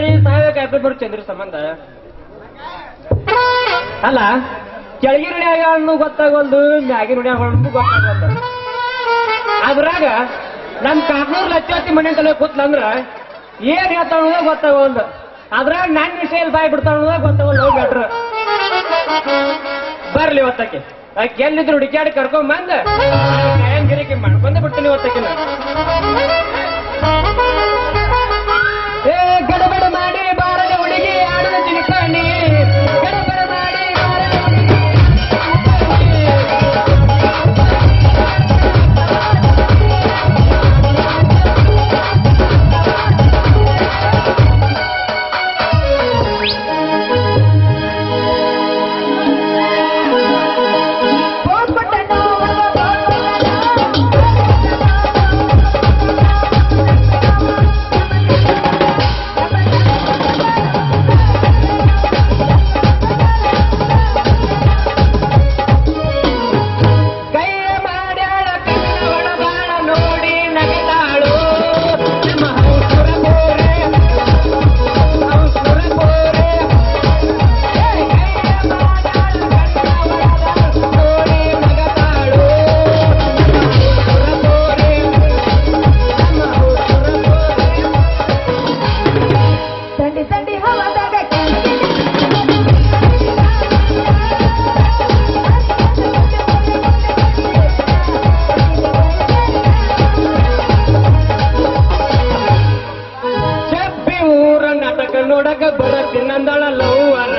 ಬರೀ ಸಾಯಬೇಕಾಯ್ತು ಬರೀ ಚಂದ್ರ ಸಂಬಂಧ ಅಲ್ಲ. ಕೆಳಗಿನ ನುಡಿಯಾಗ ಹಣ್ಣು ಗೊತ್ತಾಗಲ್ದು, ಮ್ಯಾಗಿನ ನುಡಿಯಾಗ ಹಣ್ಣು ಗೊತ್ತಾಗಲ್ದು. ಅದ್ರಾಗ ನಮ್ ಕಾಕ್ನೂರ್ ಲಚ್ಚಾತಿ ಮನೆ ತಲೆ ಕೂತ್ಲಂದ್ರ ಏನ್ ಹೇಳ್ತಾವ ಗೊತ್ತಾಗಲ್ದು. ಅದ್ರಾಗ ನನ್ನ ವಿಷಯ ಬಾಯ್ ಬಿಡ್ತಾವ ಗೊತ್ತಾಗಲ್ಲ. ಹೋಗಿ ಬ್ಯಾಟ್ರ ಬರ್ಲಿ ಹೊತ್ತಕ್ಕೆ ಆಕೆ ಎಲ್ಲಿದ್ರು ಹುಡುಕ್ಯಾಡಿ ಕರ್ಕೊಂಡ್ ಬಂದ ಗಿರಿಕೆ ಮಾಡ್ಕೊಂಡ ಬಿಡ್ತೀನಿ ಹೊತ್ತಕ್ಕಿನ. ಏ ಗಡಬಡ ಮಾಡಿ ಬಾರದ ಹುಡುಗಿ ಆಡದ ಚಿನ್ಕಾಣಿ, ಗಡಬಡ ಮಾಡಿ ಬಾರದ ಹುಡುಗಿ. ನೋಡಕ ಬರತ್ತಿನಂದಳ ಲವ್ವರ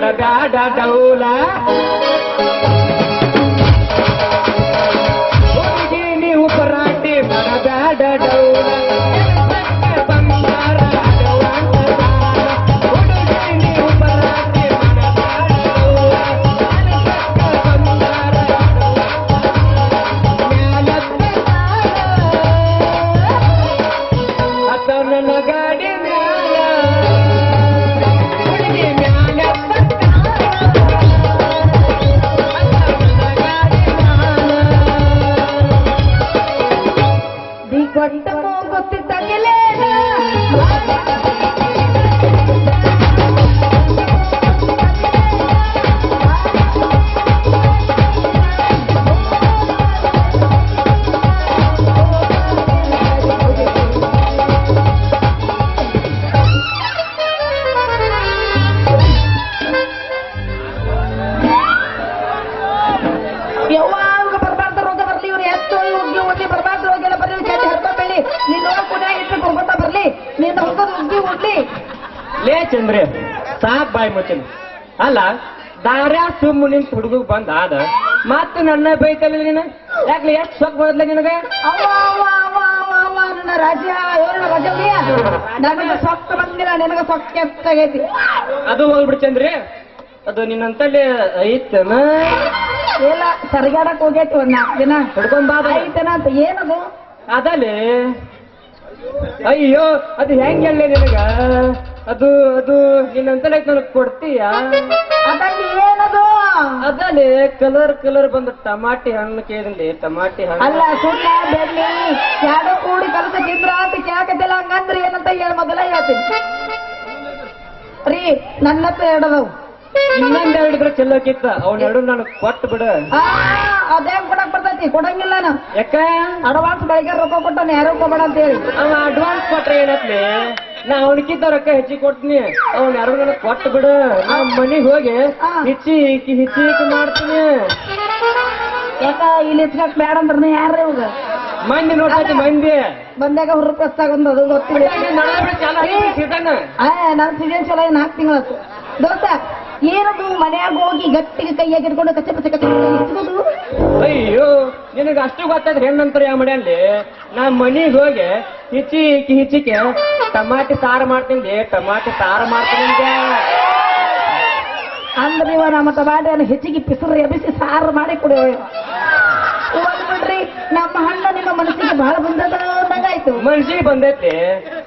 ಮಾಡಬ್ಯಾಡ ಡೌಲ ಹುಡುಗಿ ನೀವು ಪರಾಟಿ ಮಾಡಬ್ಯಾಡ ಡೌಲ ಬಂಗಾರ ಹುಡುಗಿ ನೀವು ಪರಾಟಿ ಮಾಡಬ್ಯಾಡ ಡೌಲ ಬಂಗಾರ ನನ್ನ ಗಾಡಿ ಮ್ಯಾಲ ಹುಡುಗಿ ಮ್ಯಾಲ ಕೊಟ್ಟ ಗೊತ್ತಿದ್ದಾಗಲೇ ಯಾವಾಗ ಬರ್ಬಾರ್ದ ರೋಗ ಬರ್ಲಿ ಇವ್ರು ಎತ್ತು ಉಗ್ಗಿ ಬರ್ಬಾರ್ದು ರೋಗ ಬರ್ಲಿ ಚಟ್ಟಿ ಹರ್ಕೊಂಬೇಡಿ ನೀನ್ ಕುಡಿಯಾಗ ಇಟ್ಟು ಹೋಗ್ತಾ ಬರ್ಲಿ ನೀನ್ ಹೋಗೋದು ಉಗ್ಗಿ ಉಡ್ಲಿ ಲೇ ಚಂದ್ರಿ ಸಾಕ್ ಬಾಯ್ ಮುಚ್ಚಿನ ಅಲ್ಲ ದಾರ್ಯಾ ಸುಮ್ಮ ನಿಂತ ಹುಡುಗ ಬಂದ ಆದ ಮತ್ತೆ ನನ್ನ ಬೈತಲ್ಲ ನೀನು ಯಾಕ್ಲಿ ಎಷ್ಟು ಸೊಕ್ ಬದಲ ನಿನಗ ಅವ್ವ ಅವ್ವ ಅವ್ವ ಅವ್ವ ಅವ್ವ ನನ್ನ ರಾಜ ಏನ ರಾಜವ್ಯ ನನಗೆ ಸೊಕ್ಕ ಬಂದಿಲ್ಲ ನಿನಗ ಸೊಕ್ಕ ಎಷ್ಟಾಗೈತಿ ಅದು ಹೋಗ್ಬಿಡು ಚಂದ್ರಿ ಅದು ನಿನ್ನಂತಲ್ಲಿ ಐತನ ಇಲ್ಲ ಸರ್ಗಾಡಕ್ ಹೋಗೈತಿ ಒಂದ್ 4 ದಿನ ಹಿಡ್ಕೊಂಬಾದ ಐತನ ಅಂತ ಏನದು ಅದಲ್ಲೇ ಅಯ್ಯೋ ಅದು ಹೆಂಗ್ ಹೇಳಿ ನಿನಗ ಅದು ಅದು ನಿನ್ನಂತಲ್ಲಿ ಐತ್ ನನಗ್ ಕೊಡ್ತೀಯ ಅದಲ್ಲಿ ಏನದು ಅದಲ್ಲೇ ಕಲರ್ ಕಲರ್ ಬಂದ ಟಮಾಟಿ ಹಣ್ಣು ಕೇಳಿದ್ಲಿ ಟಮಾಟಿ ಹಣ್ಣು ಅಲ್ಲ ಸುಳ್ಳ ಬೆಳ್ಳಿ ಯಾರೋ ಕೂಡಿ ಕಲಸ ತಿಂದ್ರ ಅಂತ ಕೇಳಕತ್ತಿಲ್ಲ ಹಂಗಂದ್ರೆ ಏನಂತ ಹೇಳಿ ಮೊದಲ ಹೇಳ್ತೀನಿ ರೀ ನನ್ನ ಹತ್ರ ಎರಡದವು ಇನ್ನೊಂದ್ ಹೇಳಿದ್ರೆ ಚೆಲ್ಲೋಕಿತ್ತ ಅವನೆರಡು ನನಗ್ ಕೊಟ್ಟು ಬಿಡ ಅದೇ ಕೊಡಕ್ ಬರ್ತೈತಿ ಕೊಡಂಗಿಲ್ಲ ನಾನು ಯಾಕ ಅಡ್ವಾನ್ಸ್ ಬೆಳಿಗ್ಗೆ ರೊಕ್ಕ ಕೊಟ್ಟಾನ ಯಾರು ಕೊಬೇಡ ಅಂತ ಹೇಳಿ ಅವ ಅಡ್ವಾನ್ಸ್ ಕೊಟ್ರೆ ಏನತ್ಲಿ ನಾ ಅವನಕ್ಕಿಂತ ರೊಕ್ಕ ಹೆಚ್ಚಿಗೆ ಕೊಡ್ತೀನಿ ಅವ್ನ ಯಾರು ನನಗ್ ಕೊಟ್ಟು ಬಿಡು ನಾ ಮನಿಗ್ ಹೋಗಿ ಹಿಚ್ಚಿ ಮಾಡ್ತೀನಿ ಯಾಕ ಇಲ್ಲಿ ಇಸ್ಕಕ್ ಬೇಡ ಅಂದ್ರೆ ಯಾರ ಇವಾಗ ಮಂದಿ ನೋಡ್ತೈತಿ ಮಂದಿ ಬಂದಾಗ ಹುರುಪಸ್ತಾಗೊಂದು ಅದು ಗೊತ್ತಿಲ್ಲ ಸೀಸನ್ ನನ್ನ ಸೀಸನ್ ಚಲೋ 4 ತಿಂಗಳಾತು ದೋಸ್ತ ಏನದು ಮನ್ಯಾಗ ಹೋಗಿ ಗಟ್ಟಿಗೆ ಕೈಯಾಗಿ ಇಟ್ಕೊಂಡು ಕಚ್ಚ ಕಚ್ಚ ಕಚ್ಚ ಇಟ್ಕೊಂಡು ಅಯ್ಯೋ ನಿನಗ ಅಷ್ಟು ಗೊತ್ತಾದ್ರೆ ಹೆಣ್ಣಂತರ ಯಾವ ಮನೆಯಲ್ಲಿ ನಾ ಮನಿಗ್ ಹೋಗಿ ಹಿಚ್ಚಿಕೆ ಟಮಾಟಿ ಸಾರು ಮಾಡ್ತೀನಿ ಟಮಾಟಿ ಸಾರು ಮಾಡ್ತೀನಿ ಅಂದ್ರೆ ಇವ ನಮ್ಮ ಟಮಾಟಿಯನ್ನು ಹೆಚ್ಚಿಗೆ ಪಿಸರು ಎಬಿಸಿ ಸಾರು ಮಾಡಿ ಕುಡಿಯೋ ಬಿಡ್ರಿ ನಮ್ಮ ಹಣ್ಣು ನಿಮ್ಮ ಮನಸ್ಸಿಗೆ ಬಹಳ ಬಂದಂಗಾಯ್ತು ಮನ್ಸಿಗೆ ಬಂದೈತಿ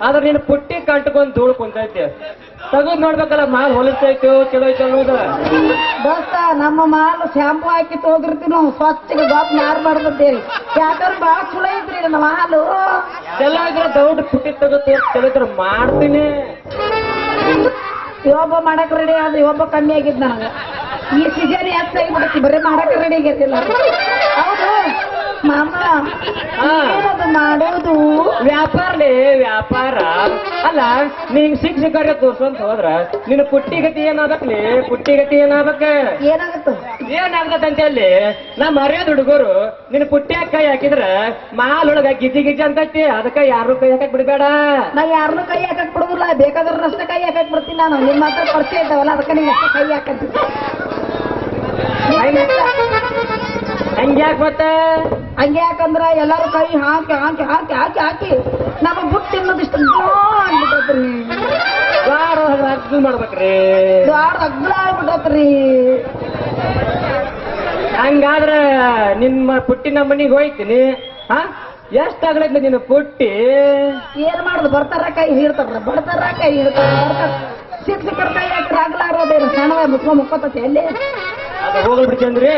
ಆದ್ರೆ ನೀನು ಪುಟ್ಟಿ ಕಂಟ್ಕೊಂಡ್ ಧೂಳ್ ಕುಂತೈತಿ ತಗದ್ ನೋಡ್ಬೇಕಲ್ಲ ಮಾಲ್ ಹೊಲಿಸ್ತೈತು ಚಲೋ ಐತೆ ಅನ್ನೋದು ದೋಸ್ತ ನಮ್ಮ ಮಾಲು ಶಾಂಪು ಹಾಕಿ ಹೋಗಿರ್ತೀವಿ ನಾವು ಸ್ವಚ್ಛಗೆ ಗಾಪ್ ನಾರ್ ಮಾಡ್ಬಿಡ್ತೇವಿ ಯಾಕಂದ್ರೆ ಬಹಳ ಚಲೋ ಐತ್ರಿ ನಮ್ಮ ಹಾಲು ಚಲೋ ಇದ್ರೆ ದೌಡ್ ಪುಟ್ಟಿ ತಗೋತ ಚಲೋ ಇದ್ರೆ ಮಾಡ್ತೀನಿ ಇವೊಬ್ಬ ಮಾಡಕ್ ರೆಡಿ ಆದ್ರೆ ಇವೊಬ್ಬ ಕಮ್ಮಿ ಆಗಿದ್ ನನಗೆ ಈ ಸೀಸನ್ ಹೆಚ್ಚಾಗಿಬಿಡತ್ತಿ ಬರೀ ಮಾಡಕ್ ರೆಡಿ ಆಗೈತಿಲ್ಲ ಹೌದು ಮಾಮ ಏನದು ಮಾಡೋದು ವ್ಯಾಪಾರ ಅಲ್ಲ ನೀನ್ ಶಿಕ್ಷಕರೇ ತೋರ್ಸಂತ ಹೋದ್ರ ನಿನ್ನ ಪುಟ್ಟಿ ಗತಿ ಏನಾಗತ್ಲಿ ಪುಟ್ಟಿ ಗತಿ ಏನಾಗತ್ತು ಏನಾಗತ್ತಂತ ಅಲ್ಲಿ ನಾ ಮರ್ಯಾದ ಹುಡುಗರು ನಿನ್ನ ಪುಟ್ಟಿ ಕೈ ಹಾಕಿದ್ರ ಮಾಲೊಳಗ ಗಿಜ್ಜಿ ಅಂತೈತಿ ಅದಕ್ಕ ಯಾರು ಕೈ ಹಾಕಕ್ ಬಿಡ್ಬೇಡ ನಾ ಯಾರನ್ನೂ ಕೈ ಹಾಕಕ್ ಬಿಡುದಿಲ್ಲ ಬೇಕಾದ್ರೂ ಅಷ್ಟೇ ಕೈ ಹಾಕಕ್ ಬಿಡ್ತೀನಿ ನಾನು ನಿಮ್ಮ ಹತ್ರ ಪರಿಚಯ ಇದ್ದಾವಲ್ಲ ಅದಕ್ಕೆ ನೀನ್ ಅಷ್ಟೇ ಕೈ ಹಾಕಂತೀನಿ ಹಂಗ್ಯಾಕ್ ಮತ್ತೆ ಹಂಗೆ ಯಾಕಂದ್ರ ಎಲ್ಲಾರು ಕೈ ಹಾಕಿ ಹಾಕಿ ಹಾಕಿ ಹಾಕಿ ಹಾಕಿ ನಮ್ಮ ಬುಟ್ಟಿ ಅನ್ನೋದಿಷ್ಟು ಆಗ್ಬಿಟ್ಟತ್ರಿ ಅಗ್ದು ಮಾಡ್ಬೇಕ್ರಿ ದ್ವಾರ ಅಗ್ಲ ಆಗ್ಬಿಟ್ಟತ್ರಿ ಹಂಗಾದ್ರ ನಿಮ್ಮ ಪುಟ್ಟಿ ನಮ್ಮ ಮನಿಗೆ ಹೋಯ್ತೀನಿ ಹಾ ಎಷ್ಟಾಗ್ಲೈತಿ ನಿನ್ನ ಪುಟ್ಟಿ ಏನ್ ಮಾಡುದು ಬರ್ತಾರ ಕೈ ಹಿಡ್ತಾರ ಬಡ್ತಾರ ಕೈ ಹಿಡ್ತಾರ ಬರ್ತಾರ ಶಿಕ್ಷಕರ ಕೈ ಹಾಕಿ ಆಗ್ಲಾರೋದೇನು ಸಣ್ಣದ ಮುಕ್ಕೋತತಿ ಎಲ್ಲಿ ಅದು ಹೋಗ್ಲಿ ಬಿಡ್ತೇನ್ರಿ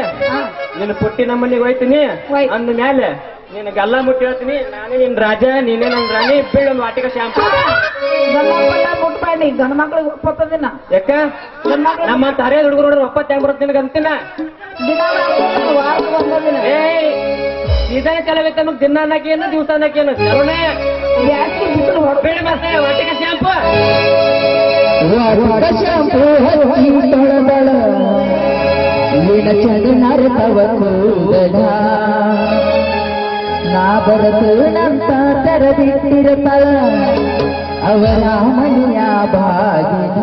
ನಿನ್ನ ಪುಟ್ಟಿ ನಮ್ಮ ಮನಿಗೆ ಹೋಯ್ತೀನಿ ಅಂದ ಮ್ಯಾಲೆ ನಿನ್ನ ಗಲ್ಲ ಮುಟ್ಟಿ ಹೇಳ್ತೀನಿ ನಾನೇ ನಿನ್ ರಾಜ ನೀನೇ ನನ್ ರಾಣಿ ಬೀಳ್ ಒಂದು ವಾಟಿಕ ಶಾಂಪು ಮುಟ್ಬೇಡಿ ಗಂಡ ಮಕ್ಳಿಗೆ ಒಪ್ಪತ್ತದಿನ ಯಾಕ ನಮ್ಮ ತರೇ ಹುಡುಗರು ನೋಡ್ರಿ ಒಪ್ಪತ್ತು ಹೆಂಗ್ ಬರುತ್ತೆ ನಿನಗೆ ಅಂತೀನ ದಿನ ವಾರದ ಒಂದೊಂದಿನ ಇದನ್ನ ಕೆಲವೈತೆ ನಮಗ್ ದಿನ ಅನ್ನಕೇನು ದಿವಸ ಅನ್ನಕೇನು ಚಲೋನೇ ಜಾಸ್ತಿ ಬಿಸಿಲು ಬೀಳ್ ಮತ್ತೆ ವಾಟಿಕ ಶಾಂಪು ಚಂದನರ್ತವ ಕೂದಲ ನಾ ಬರತೇನಂತ ತೆರದಿಟ್ಟಿರತಳ ಅವರ ಮನೆಯ ಬಾಗಿನ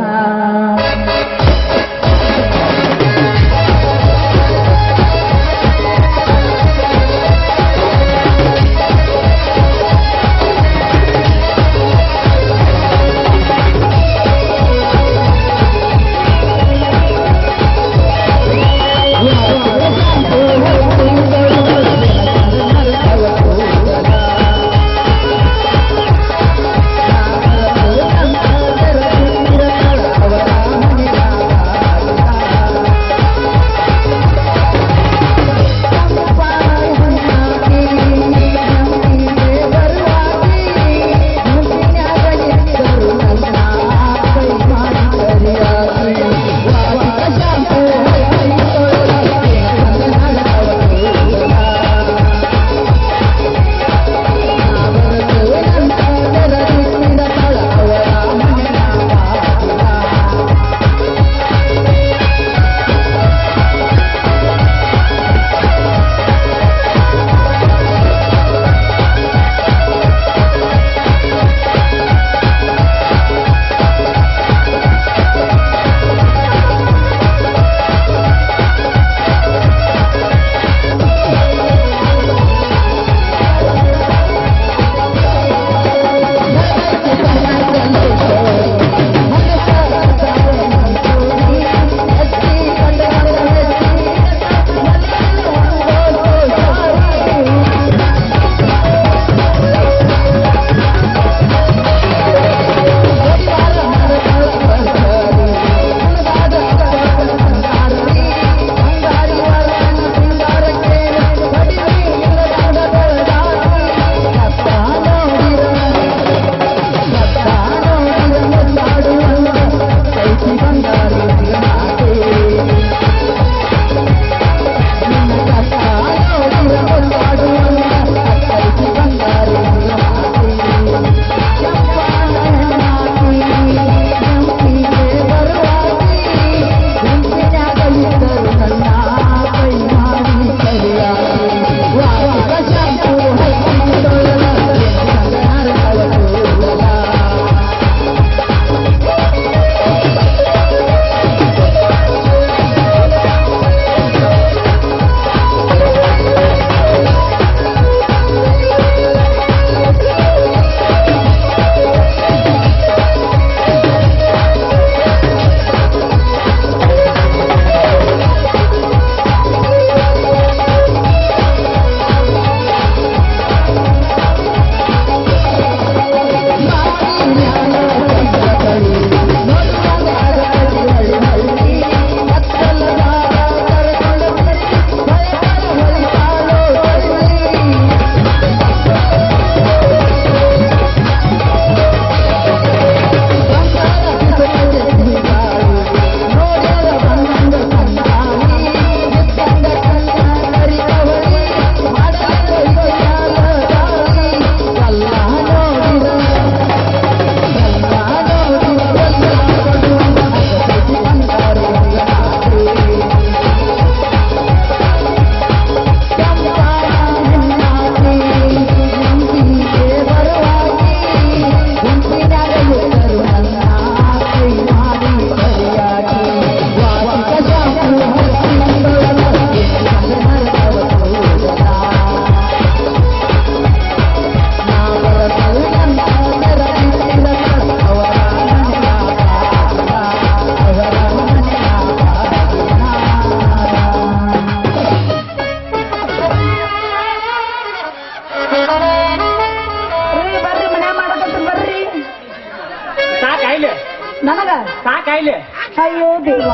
ನನಗ ಸಾಕಾಯ್ಲಿ ಅಯ್ಯೋ ದೇವ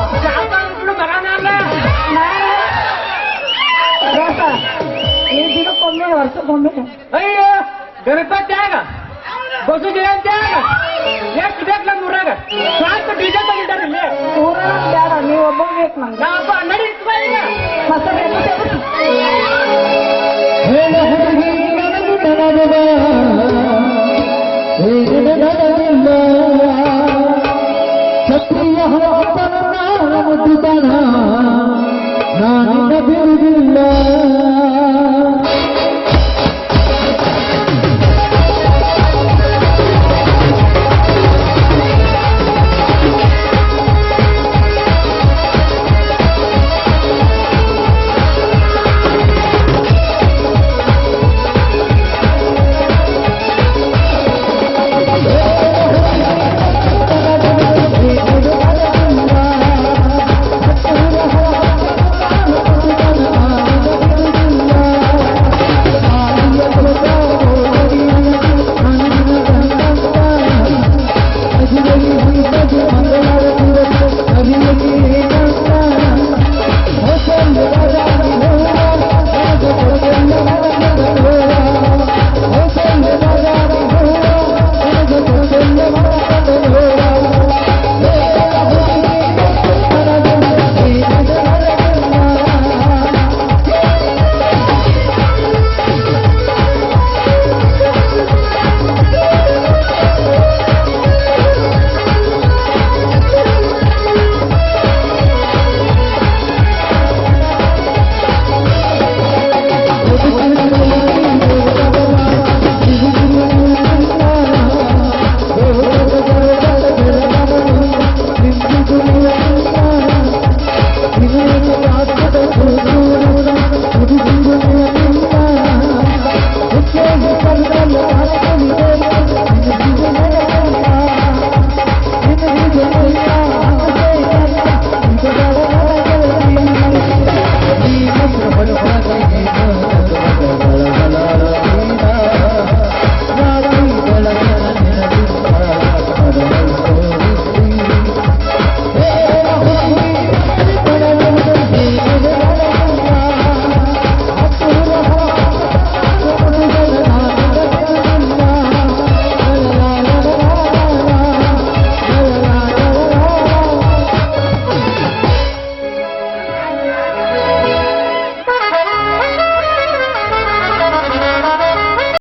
ಬರೋಣ ಅಲ್ಲ ದೋಸ್ತ ಈ ದಿನಕ್ಕೊಮ್ಮೆ ವರ್ಷಕ್ಕೊಮ್ಮೆ ಅಯ್ಯೋ ಗಣಪತ್ಯಾಗ ಬಸು ಜಯಂತ್ಯಾಗ ಎಷ್ಟು ಬೇಕು ನಮ್ಮ ಊರಾಗ ಸ್ವಲ್ಪ ಡಿಜೆ ತಗಿದ್ದಾರೆ ಇಲ್ಲಿ ಊರಾಗ ಬೇಡ ನೀವು ಒಬ್ಬ ಬೇಕು ನಂಗೆ ನಾವಪ್ಪ ನಡೀತು ಮತ್ತೆ ಹೇಳ